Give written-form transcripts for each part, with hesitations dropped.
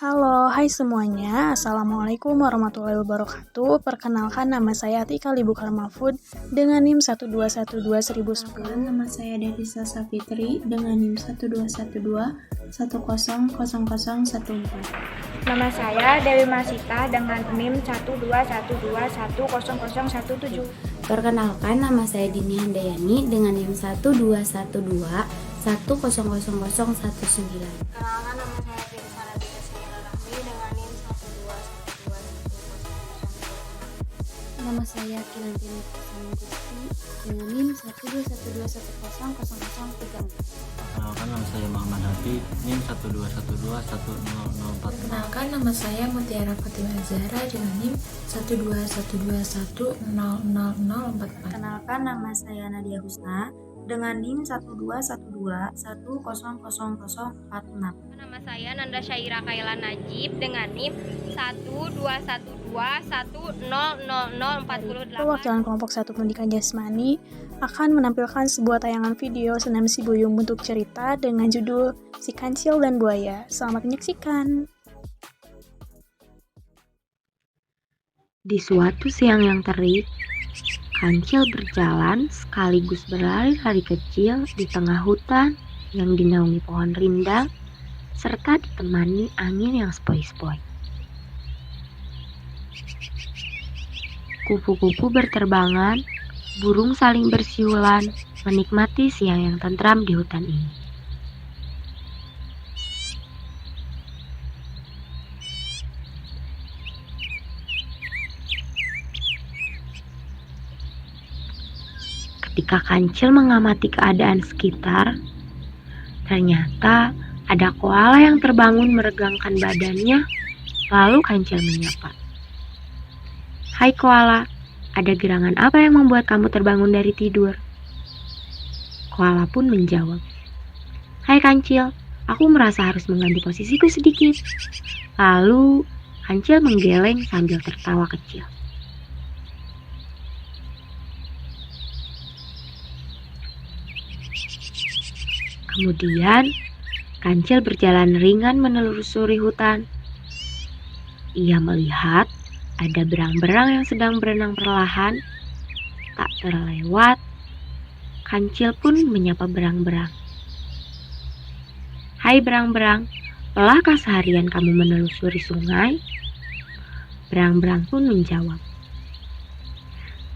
Halo, hai semuanya. Assalamualaikum warahmatullahi wabarakatuh. Perkenalkan nama saya Atika Libukar Mahfud dengan NIM 1212110. Nama saya Devisa Safitri dengan NIM 12121000014. Nama saya Dewi Masita dengan NIM 121210017. Perkenalkan, nama saya Dini Handayani dengan NIM 12121000019. Kenalkan, nama saya Firsa Nabila Syahira Rahmi dengan NIM 1212110. Nama saya Kinanti Gusti dengan NIM 12121000034. Perkenalkan, nama saya Muhammad Habib, NIM 121210004. Perkenalkan, nama saya Mutiara Fatimah Zahra dengan NIM 12121100044. Perkenalkan, nama saya Nadia Husna dengan NIM 12121000046. Nama saya Nanda Syaira Kaila Najib dengan NIM 12121100048. Perwakilan kelompok 1 Pendidikan Jasmani akan menampilkan sebuah tayangan video senam si Buyung bentuk cerita dengan judul Si Kancil dan Buaya. Selamat menyaksikan. Di suatu siang yang terik, Kancil berjalan sekaligus berlari-lari kecil di tengah hutan yang dinaungi pohon rindang serta ditemani angin yang sepoi-sepoi. Kupu-kupu berterbangan, burung saling bersiulan, menikmati siang yang tentram di hutan ini. Ketika Kancil mengamati keadaan sekitar, ternyata ada koala yang terbangun meregangkan badannya, lalu Kancil menyapa. "Hai koala, ada gerangan apa yang membuat kamu terbangun dari tidur?" Koala pun menjawab, "Hai Kancil, aku merasa harus mengganti posisiku sedikit." Lalu Kancil menggeleng sambil tertawa kecil. Kemudian, Kancil berjalan ringan menelusuri hutan. Ia melihat ada berang-berang yang sedang berenang perlahan. Tak terlewat, Kancil pun menyapa berang-berang. "Hai berang-berang, lelahkah seharian kamu menelusuri sungai?" Berang-berang pun menjawab,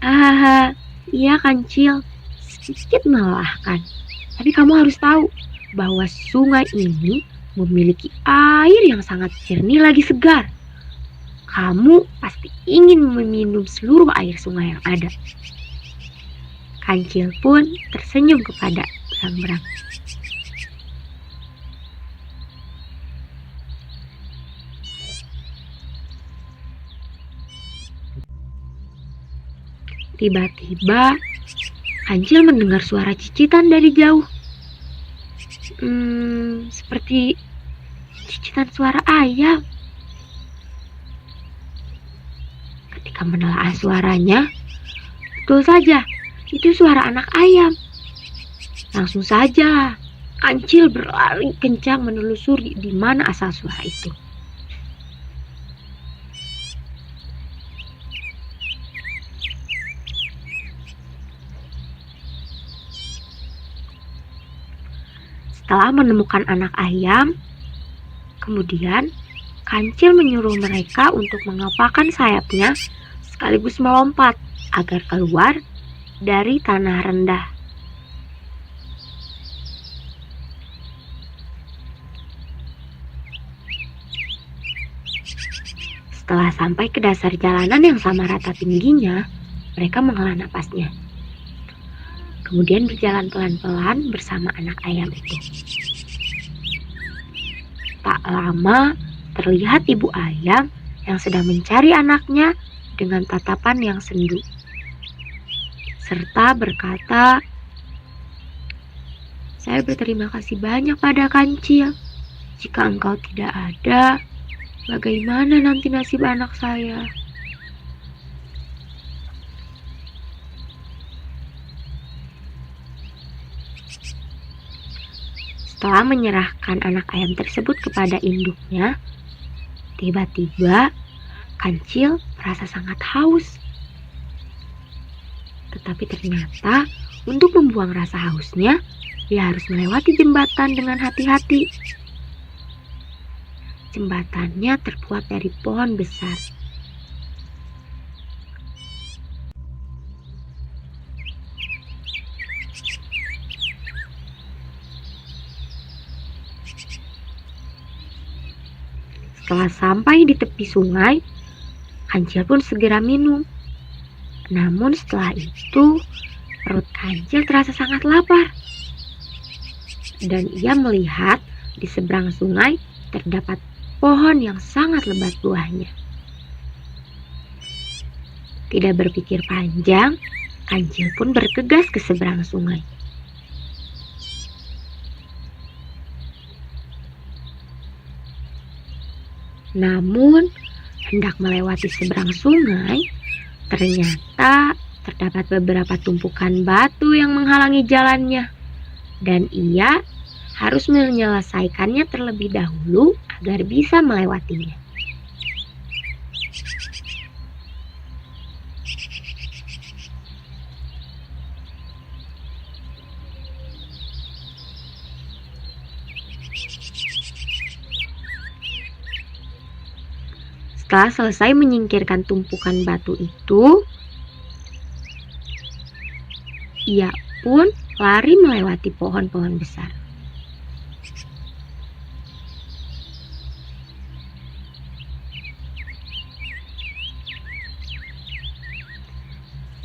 "Hahaha, iya Kancil, sedikit melelahkan. Tapi kamu harus tahu bahwa sungai ini memiliki air yang sangat jernih lagi segar. Kamu pasti ingin meminum seluruh air sungai yang ada." Kancil pun tersenyum kepada berang-berang. Tiba-tiba, Kancil mendengar suara cicitan dari jauh. Seperti cicitan suara ayam. Ketika menelaah suaranya, betul saja, itu suara anak ayam. Langsung saja, Kancil berlari kencang menelusuri di mana asal suara itu. Setelah menemukan anak ayam, kemudian Kancil menyuruh mereka untuk mengepakkan sayapnya sekaligus melompat agar keluar dari tanah rendah. Setelah sampai ke dasar jalanan yang sama rata tingginya, mereka menghela napasnya. Kemudian berjalan pelan-pelan bersama anak ayam itu. Tak lama, terlihat ibu ayam yang sedang mencari anaknya dengan tatapan yang sendu, serta berkata, "Saya berterima kasih banyak pada Kancil. Jika engkau tidak ada, bagaimana nanti nasib anak saya?" Setelah menyerahkan anak ayam tersebut kepada induknya, Tiba-tiba, Kancil merasa sangat haus. Tetapi ternyata, untuk membuang rasa hausnya, dia harus melewati jembatan dengan hati-hati. Jembatannya terbuat dari pohon besar. Setelah sampai di tepi sungai, Kancil pun segera minum. Namun setelah itu, perut Kancil terasa sangat lapar. Dan ia melihat di seberang sungai terdapat pohon yang sangat lebat buahnya. Tidak berpikir panjang, Kancil pun bergegas ke seberang sungai. Namun, hendak melewati seberang sungai, ternyata terdapat beberapa tumpukan batu yang menghalangi jalannya, dan ia harus menyelesaikannya terlebih dahulu agar bisa melewatinya. Setelah selesai menyingkirkan tumpukan batu itu, ia pun lari melewati pohon-pohon besar.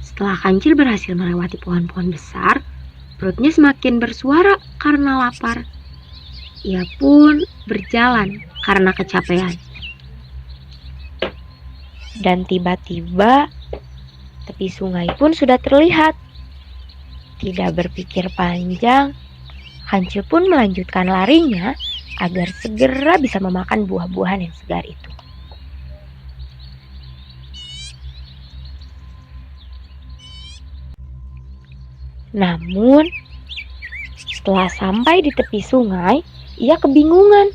Setelah Kancil berhasil melewati pohon-pohon besar, perutnya semakin bersuara karena lapar. Ia pun berjalan karena kecapean. Dan tiba-tiba tepi sungai pun sudah terlihat. Tidak berpikir panjang, Kancil pun melanjutkan larinya agar segera bisa memakan buah-buahan yang segar itu. Namun, setelah sampai di tepi sungai, ia kebingungan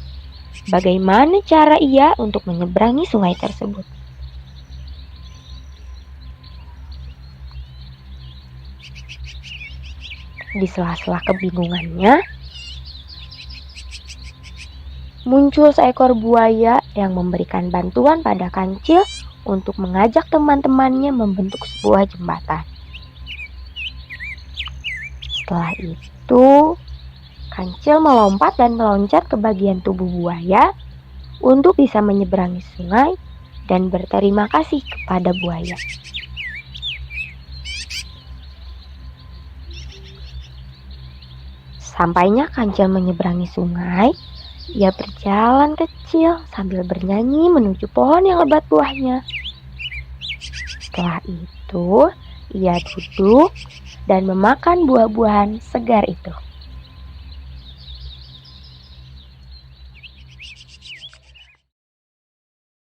bagaimana cara ia untuk menyeberangi sungai tersebut. Di sela-sela kebingungannya, muncul seekor buaya yang memberikan bantuan pada Kancil untuk mengajak teman-temannya membentuk sebuah jembatan. Setelah itu, Kancil melompat dan meloncat ke bagian tubuh buaya untuk bisa menyeberangi sungai dan berterima kasih kepada buaya. Sampainya Kancil menyeberangi sungai, ia berjalan kecil sambil bernyanyi menuju pohon yang lebat buahnya. Setelah itu, ia duduk dan memakan buah-buahan segar itu.